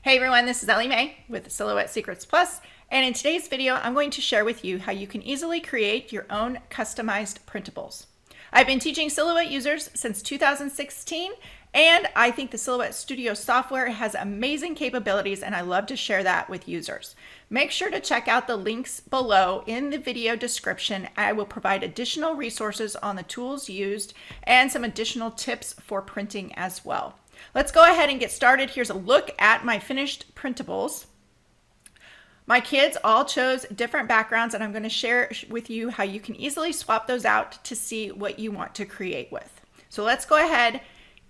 Hey everyone, this is Ellie Mae with Silhouette Secrets Plus, and in today's video I'm going to share with you how you can easily create your own customized printables. I've been teaching Silhouette users since 2016, and I think the Silhouette Studio software has amazing capabilities, and I love to share that with users. Make sure to check out the links below in the video description. I will provide additional resources on the tools used and some additional tips for printing as well. Let's go ahead and get started. Here's a look at my finished printables. My kids all chose different backgrounds, and I'm going to share with you how you can easily swap those out to see what you want to create with. So let's go ahead.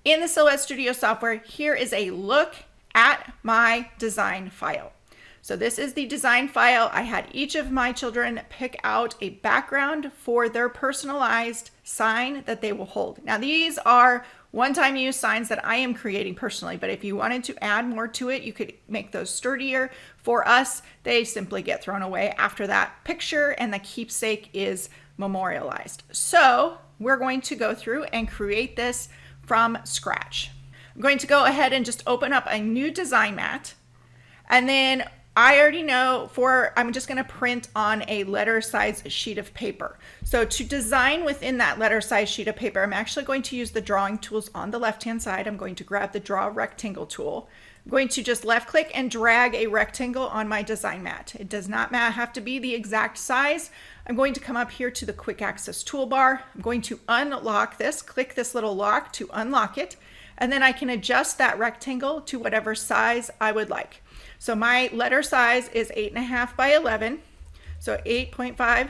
In the Silhouette Studio software, here is a look at my design file. So this is the design file. I had each of my children pick out a background for their personalized sign that they will hold. Now these are one-time use signs that I am creating personally, but if you wanted to add more to it, you could make those sturdier. For us, they simply get thrown away after that picture and the keepsake is memorialized. So we're going to go through and create this from scratch. I'm going to go ahead and just open up a new design mat, and then I already know I'm just going to print on a letter size sheet of paper. So to design within that letter size sheet of paper, I'm actually going to use the drawing tools on the left hand side. I'm going to grab the draw rectangle tool. I'm going to just left click and drag a rectangle on my design mat. It does not have to be the exact size. I'm going to come up here to the quick access toolbar. I'm going to unlock this, click this little lock to unlock it, and then I can adjust that rectangle to whatever size I would like. So my letter size is 8.5 by 11, so 8.5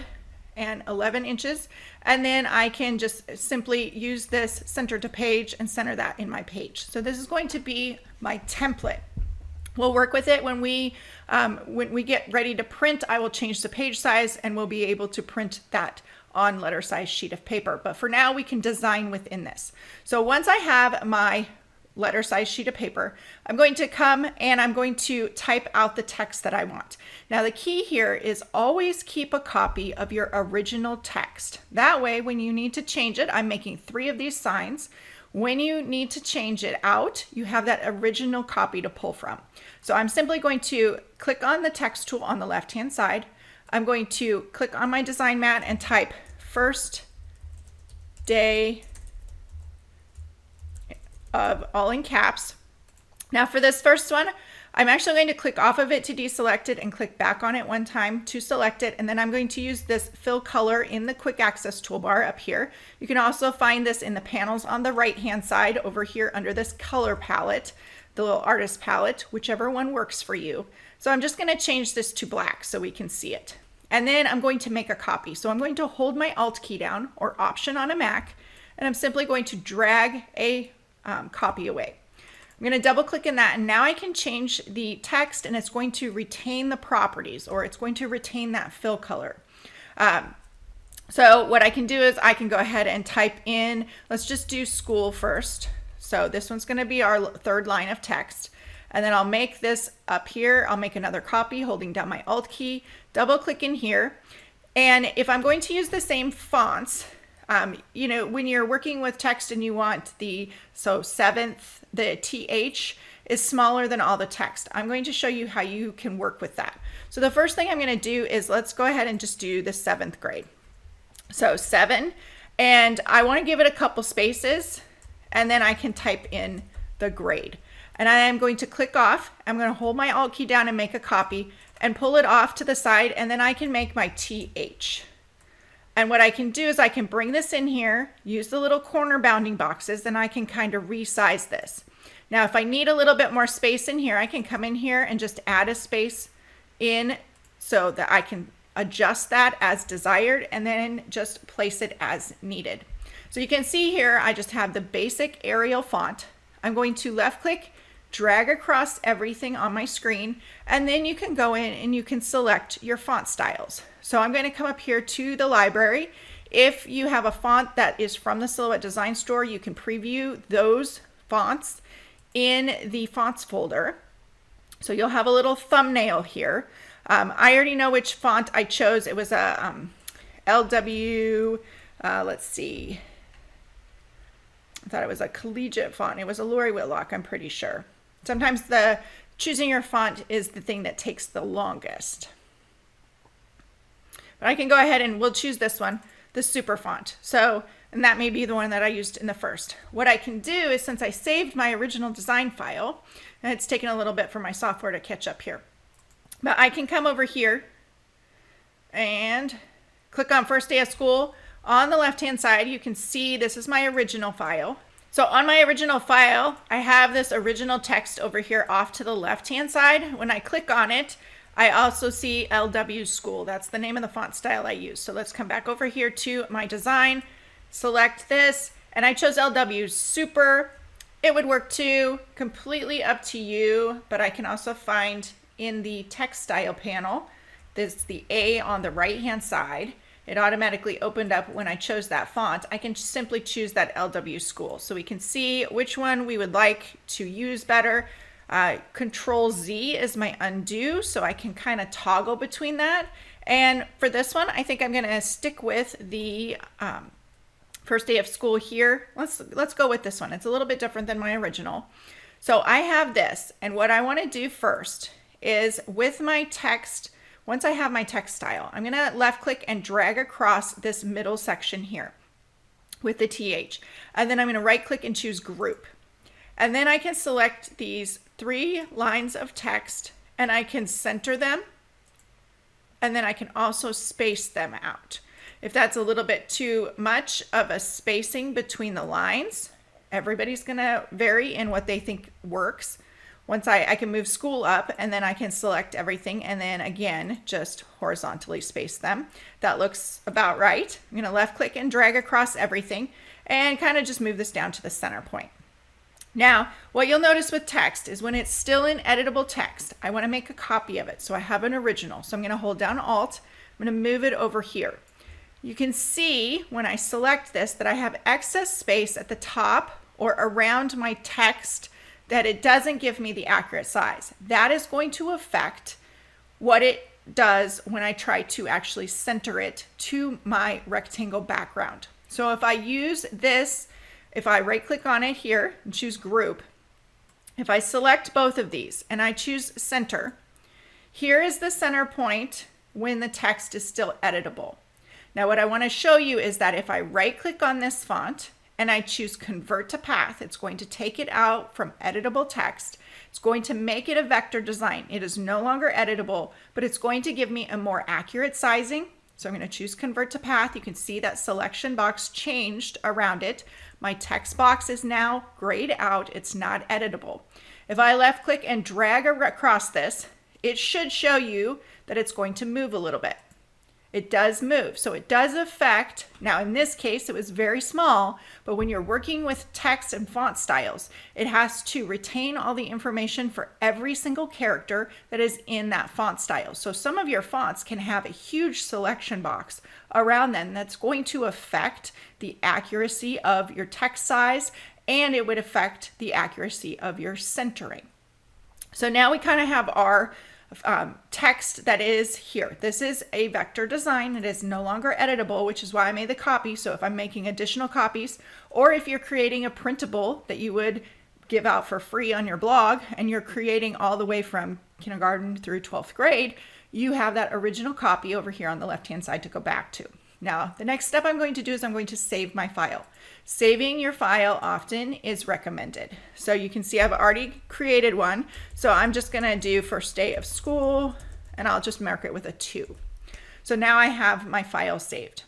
and 11 inches. And then I can just simply use this center to page and center that in my page. So this is going to be my template. We'll work with it when we get ready to print. I will change the page size and we'll be able to print that on letter size sheet of paper. But for now, we can design within this. So once I have my letter size sheet of paper, I'm going to come and I'm going to type out the text that I want. Now the key here is always keep a copy of your original text. That way when you need to change it, I'm making 3 of these signs. When you need to change it out, you have that original copy to pull from. So I'm simply going to click on the text tool on the left hand side. I'm going to click on my design mat and type first day of, all in caps. Now for this first one, I'm actually going to click off of it to deselect it and click back on it one time to select it, and then I'm going to use this fill color in the quick access toolbar up here. You can also find this in the panels on the right hand side over here under this color palette, the little artist palette, whichever one works for you. So I'm just going to change this to black so we can see it. And then I'm going to make a copy. So I'm going to hold my Alt key down, or Option on a Mac, and I'm simply going to drag a copy away. I'm going to double click in that, and now I can change the text and it's going to retain the properties, or it's going to retain that fill color. So what I can do is I can go ahead and type in, let's just do school first. So this one's going to be our third line of text. And then I'll make this up here. I'll make another copy holding down my Alt key, double click in here. And if I'm going to use the same fonts, you know, when you're working with text and you want the TH is smaller than all the text. I'm going to show you how you can work with that. So the first thing I'm going to do is let's go ahead and just do the 7th grade. So 7, and I want to give it a couple spaces, and then I can type in the grade. And I am going to click off. I'm going to hold my Alt key down and make a copy and pull it off to the side, and then I can make my TH. And what I can do is I can bring this in here, use the little corner bounding boxes, and I can kind of resize this. Now, if I need a little bit more space in here, I can come in here and just add a space in so that I can adjust that as desired and then just place it as needed. So you can see here, I just have the basic Arial font. I'm going to left click, drag across everything on my screen, and then you can go in and you can select your font styles. So I'm going to come up here to the library. If you have a font that is from the Silhouette Design Store, you can preview those fonts in the fonts folder. So you'll have a little thumbnail here. I already know which font I chose. It was a LW, let's see. I thought it was a collegiate font. It was a Lori Whitlock, I'm pretty sure. Sometimes the choosing your font is the thing that takes the longest. But I can go ahead and we'll choose this one, the super font. And that may be the one that I used in the first. What I can do is, since I saved my original design file, and it's taken a little bit for my software to catch up here, but I can come over here and click on first day of school. On the left-hand side, you can see this is my original file. So on my original file, I have this original text over here off to the left-hand side. When I click on it, I also see LW School. That's the name of the font style I use. So let's come back over here to my design, select this, and I chose LW Super. It would work too, completely up to you, but I can also find in the text style panel, this the A on the right-hand side. It automatically opened up when I chose that font. I can simply choose that LW School. So we can see which one we would like to use better. Control Z is my undo, so I can kind of toggle between that. And for this one, I think I'm going to stick with the first day of school here. Let's go with this one. It's a little bit different than my original. So I have this, and what I want to do first is with my text. Once I have my text style, I'm going to left click and drag across this middle section here with the TH. And then I'm going to right click and choose group. And then I can select these 3 lines of text and I can center them. And then I can also space them out. If that's a little bit too much of a spacing between the lines, everybody's going to vary in what they think works. Once I can move school up, and then I can select everything, and then again, just horizontally space them. That looks about right. I'm going to left click and drag across everything and kind of just move this down to the center point. Now, what you'll notice with text is when it's still in editable text, I want to make a copy of it. So I have an original. So I'm going to hold down Alt. I'm going to move it over here. You can see when I select this that I have excess space at the top or around my text, that it doesn't give me the accurate size. That is going to affect what it does when I try to actually center it to my rectangle background. So if I use this, if I right click on it here and choose group, if I select both of these and I choose center, here is the center point when the text is still editable. Now what I want to show you is that if I right click on this font and I choose convert to path, it's going to take it out from editable text. It's going to make it a vector design. It is no longer editable, but it's going to give me a more accurate sizing. So I'm going to choose convert to path. You can see that selection box changed around it. My text box is now grayed out. It's not editable. If I left click and drag across this, it should show you that it's going to move a little bit. It does move, so it does affect. Now in this case, it was very small, but when you're working with text and font styles, it has to retain all the information for every single character that is in that font style. So some of your fonts can have a huge selection box around them that's going to affect the accuracy of your text size, and it would affect the accuracy of your centering. So now we kind of have our text that is here. This is a vector design. It is no longer editable, which is why I made the copy. So if I'm making additional copies, or if you're creating a printable that you would give out for free on your blog, and you're creating all the way from kindergarten through 12th grade, you have that original copy over here on the left-hand side to go back to. Now, the next step I'm going to do is I'm going to save my file. Saving your file often is recommended. So you can see I've already created one. So I'm just going to do first day of school, and I'll just mark it with a 2. So now I have my file saved.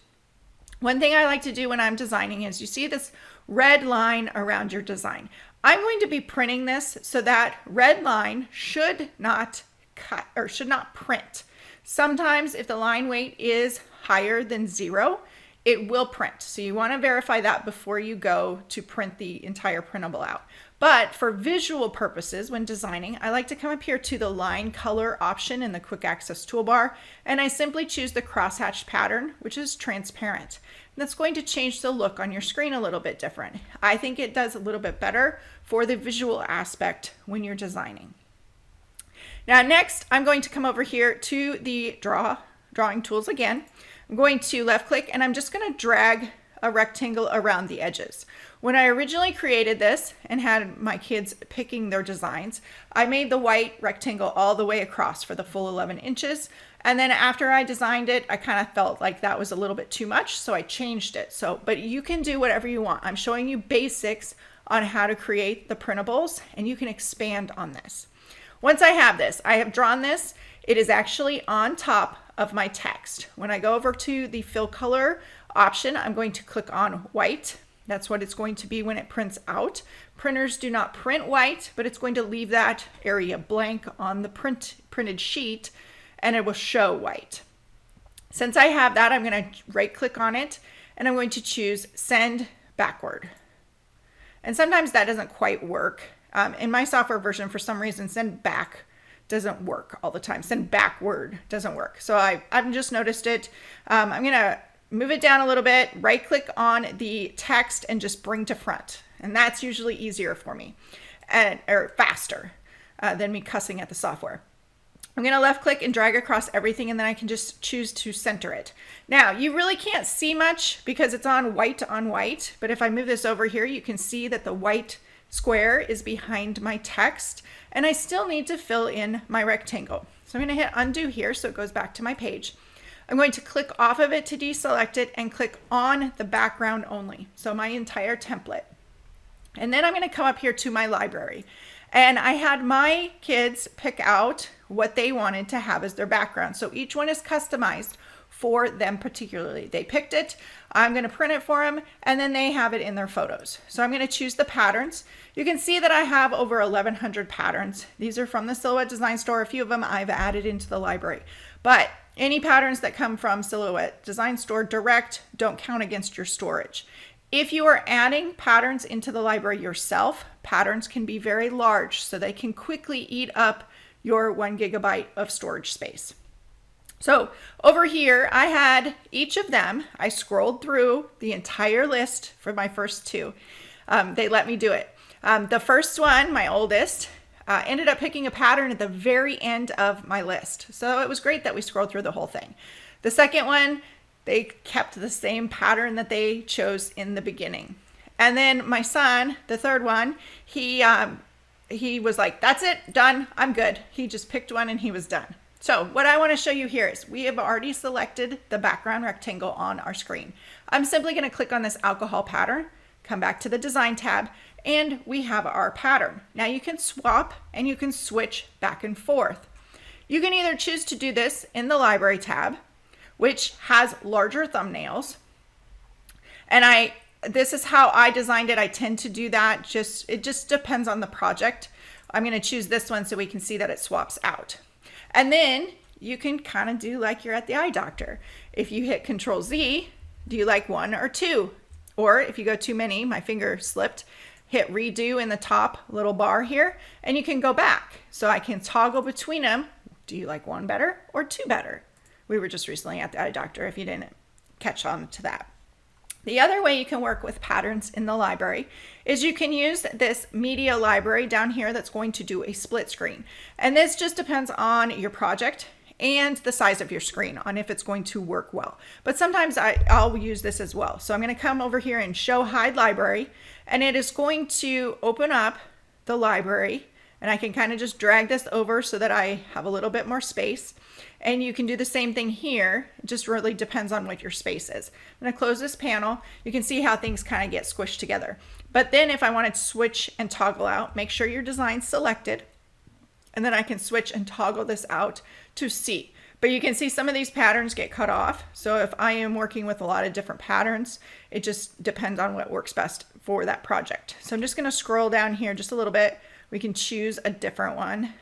One thing I like to do when I'm designing is you see this red line around your design. I'm going to be printing this, so that red line should not cut or should not print. Sometimes if the line weight is higher than 0, it will print. So you want to verify that before you go to print the entire printable out. But for visual purposes, when designing, I like to come up here to the line color option in the quick access toolbar, and I simply choose the crosshatched pattern, which is transparent. And that's going to change the look on your screen a little bit different. I think it does a little bit better for the visual aspect when you're designing. Now next, I'm going to come over here to the drawing tools again. I'm going to left click and I'm just going to drag a rectangle around the edges. When I originally created this and had my kids picking their designs, I made the white rectangle all the way across for the full 11 inches. And then after I designed it, I kind of felt like that was a little bit too much, so I changed it. But you can do whatever you want. I'm showing you basics on how to create the printables, and you can expand on this. Once I have this, I have drawn this. It is actually on top of my text. When I go over to the fill color option, I'm going to click on white. That's what it's going to be when it prints out. Printers do not print white, but it's going to leave that area blank on the printed sheet, and it will show white. Since I have that, I'm going to right click on it, and I'm going to choose send backward. And sometimes that doesn't quite work. In my software version, for some reason, send back doesn't work all the time. Send backward doesn't work. So I've just noticed it. I'm going to move it down a little bit, right click on the text and just bring to front. And that's usually easier for me or faster than me cussing at the software. I'm going to left click and drag across everything, and then I can just choose to center it. Now, you really can't see much because it's on white, but if I move this over here, you can see that the white square is behind my text, and I still need to fill in my rectangle. So I'm going to hit undo here so it goes back to my page. I'm going to click off of it to deselect it and click on the background only, so my entire template. And then I'm going to come up here to my library. And I had my kids pick out what they wanted to have as their background. So each one is customized for them particularly. They picked it, I'm going to print it for them, and then they have it in their photos. So I'm going to choose the patterns. You can see that I have over 1,100 patterns. These are from the Silhouette Design Store. A few of them I've added into the library. But any patterns that come from Silhouette Design Store direct don't count against your storage. If you are adding patterns into the library yourself, patterns can be very large, so they can quickly eat up your 1 gigabyte of storage space. So over here, I had each of them. I scrolled through the entire list for my first two. They let me do it. The first one, my oldest, ended up picking a pattern at the very end of my list. So it was great that we scrolled through the whole thing. The second one, they kept the same pattern that they chose in the beginning. And then my son, the third one, he was like, that's it, done, I'm good. He just picked one and he was done. So what I want to show you here is we have already selected the background rectangle on our screen. I'm simply going to click on this alcohol pattern, come back to the design tab, and we have our pattern. Now you can swap and you can switch back and forth. You can either choose to do this in the library tab, which has larger thumbnails. And this is how I designed it. I tend to do that. It just depends on the project. I'm going to choose this one so we can see that it swaps out. And then you can kind of do like you're at the eye doctor. If you hit Control Z, do you like 1 or 2? Or if you go too many, my finger slipped, hit redo in the top little bar here, and you can go back. So I can toggle between them. Do you like 1 better or 2 better? We were just recently at the eye doctor if you didn't catch on to that. The other way you can work with patterns in the library is you can use this media library down here that's going to do a split screen. And this just depends on your project and the size of your screen on if it's going to work well. But sometimes I'll use this as well. So I'm going to come over here and show hide library, and it is going to open up the library, and I can kind of just drag this over so that I have a little bit more space. And you can do the same thing here. It just really depends on what your space is. I'm going to close this panel. You can see how things kind of get squished together. But then if I want to switch and toggle out, make sure your design's selected. And then I can switch and toggle this out to see. But you can see some of these patterns get cut off. So if I am working with a lot of different patterns, it just depends on what works best for that project. So I'm just going to scroll down here just a little bit. We can choose a different one.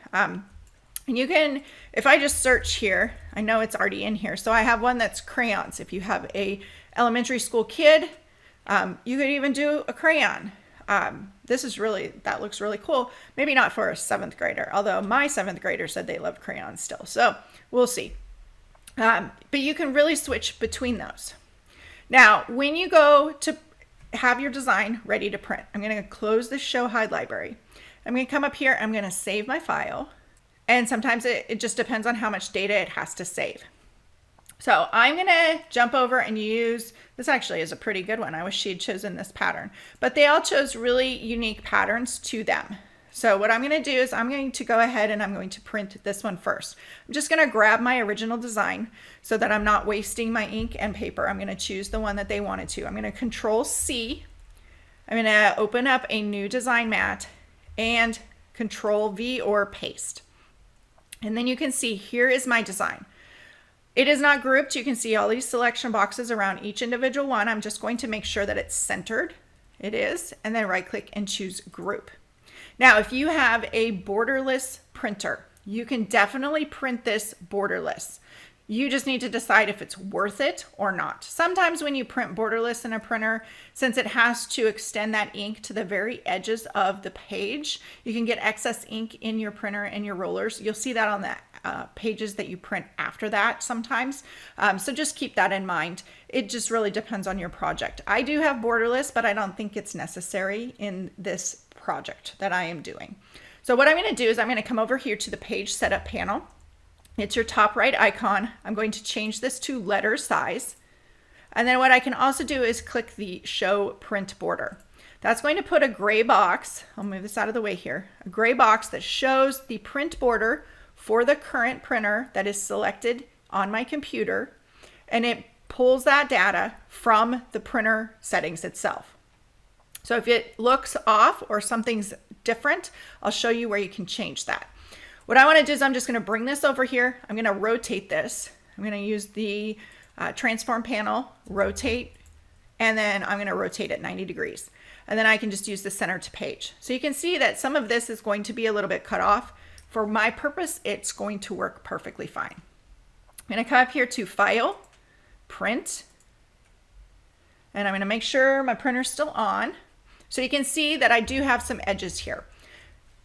And you can, if I just search here, I know it's already in here. So I have one that's crayons. If you have a elementary school kid, you could even do a crayon. That looks really cool. Maybe not for a 7th grader, although my 7th grader said they love crayons still. So we'll see. But you can really switch between those. Now, when you go to have your design ready to print, I'm going to close the show hide library. I'm going to come up here. I'm going to save my file. And sometimes it just depends on how much data it has to save. So I'm going to jump over and use, this actually is a pretty good one. I wish she had chosen this pattern, but they all chose really unique patterns to them. So what I'm going to do is I'm going to go ahead and I'm going to print this one first. I'm just going to grab my original design so that I'm not wasting my ink and paper. I'm going to choose the one that they wanted to. I'm going to Control C. I'm going to open up a new design mat and Control V or paste. And then you can see here is my design. It is not grouped. You can see all these selection boxes around each individual one. I'm just going to make sure that it's centered. It is, and then right click and choose group. Now, if you have a borderless printer, you can definitely print this borderless. You just need to decide if it's worth it or not. Sometimes when you print borderless in a printer, since it has to extend that ink to the very edges of the page, you can get excess ink in your printer and your rollers. You'll see that on the pages that you print after that sometimes. So just keep that in mind. It just really depends on your project. I do have borderless, but I don't think it's necessary in this project that I am doing. So what I'm going to do is I'm going to come over here to the page setup panel. It's your top right icon. I'm going to change this to letter size. And then what I can also do is click the show print border. That's going to put a gray box, I'll move this out of the way here, a gray box that shows the print border for the current printer that is selected on my computer, and it pulls that data from the printer settings itself. So if it looks off or something's different, I'll show you where you can change that. What I want to do is I'm just going to bring this over here. I'm going to rotate this. I'm going to use the transform panel, rotate, and then I'm going to rotate it 90 degrees. And then I can just use the center to page. So you can see that some of this is going to be a little bit cut off. For my purpose, it's going to work perfectly fine. I'm going to come up here to File, Print, and I'm going to make sure my printer's still on. So you can see that I do have some edges here.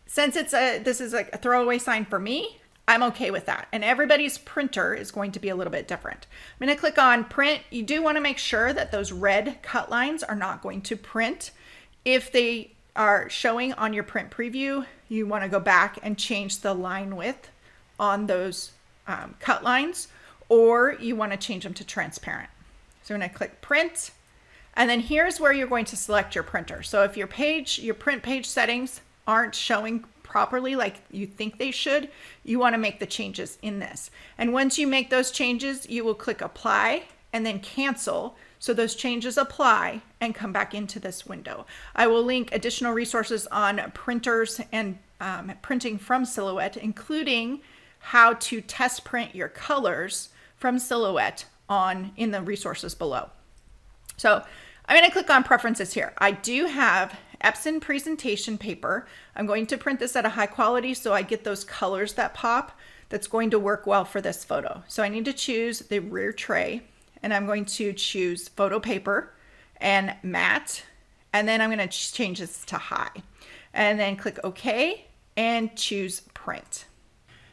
Since this is like a throwaway sign for me, I'm okay with that. And everybody's printer is going to be a little bit different. I'm going to click on Print. You do want to make sure that those red cut lines are not going to print. If they are showing on your print preview, you want to go back and change the line width on those cut lines, or you want to change them to transparent. So I'm going to click Print, and then here's where you're going to select your printer. So if your print page settings aren't showing properly like you think they should, you want to make the changes in this. And once you make those changes, you will click Apply and then Cancel, so those changes apply and come back into this window. I will link additional resources on printers and printing from Silhouette, including how to test print your colors from Silhouette in the resources below. So I'm going to click on Preferences here. I do have Epson presentation paper. I'm going to print this at a high quality so I get those colors that pop. That's going to work well for this photo. So I need to choose the rear tray, and I'm going to choose photo paper and matte, and then I'm going to change this to high, and then click OK and choose Print.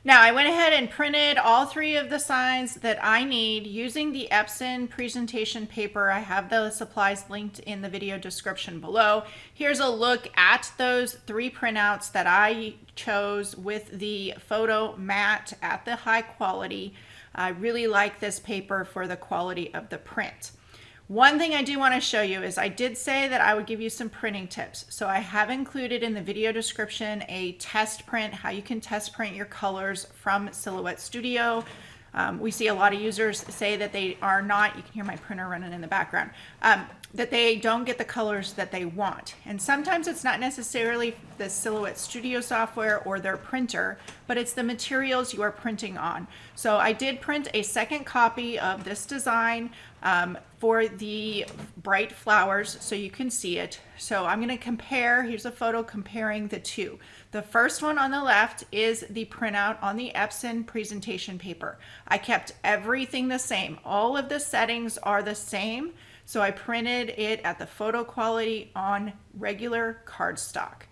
Now I went ahead and printed all three of the signs that I need using the Epson presentation paper. I have the supplies linked in the video description below. Here's a look at those three printouts that I chose with the photo matte at the high quality. I really like this paper for the quality of the print. One thing I do want to show you is I did say that I would give you some printing tips. So I have included in the video description a test print, how you can test print your colors from Silhouette Studio. We see a lot of users say that they are not, you can hear my printer running in the background, that they don't get the colors that they want. And sometimes it's not necessarily the Silhouette Studio software or their printer, but it's the materials you are printing on. So I did print a second copy of this design for the bright flowers so you can see it. So I'm going to compare, here's a photo comparing the two. The first one on the left is the printout on the Epson presentation paper. I kept everything the same. All of the settings are the same. So I printed it at the photo quality on regular cardstock.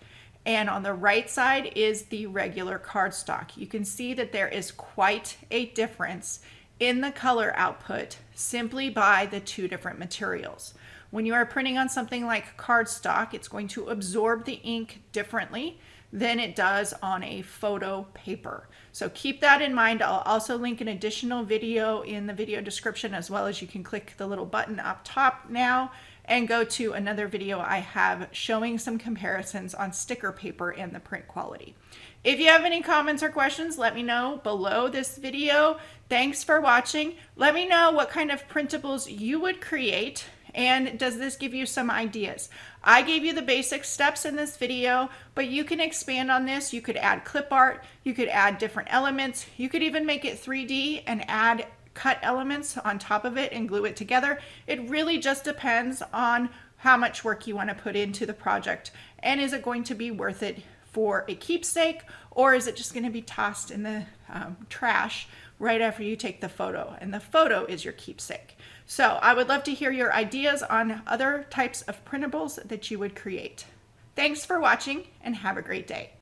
And on the right side is the regular cardstock. You can see that there is quite a difference in the color output simply by the two different materials. When you are printing on something like cardstock, it's going to absorb the ink differently than it does on a photo paper. So keep that in mind. I'll also link an additional video in the video description, as well as you can click the little button up top now and go to another video I have showing some comparisons on sticker paper and the print quality. If you have any comments or questions, let me know below this video. Thanks for watching. Let me know what kind of printables you would create, and does this give you some ideas? I gave you the basic steps in this video, but you can expand on this. You could add clip art, you could add different elements, you could even make it 3D and add cut elements on top of it and glue it together. It really just depends on how much work you want to put into the project, and is it going to be worth it for a keepsake, or is it just going to be tossed in the trash right after you take the photo, and the photo is your keepsake. So I would love to hear your ideas on other types of printables that you would create. Thanks for watching and have a great day.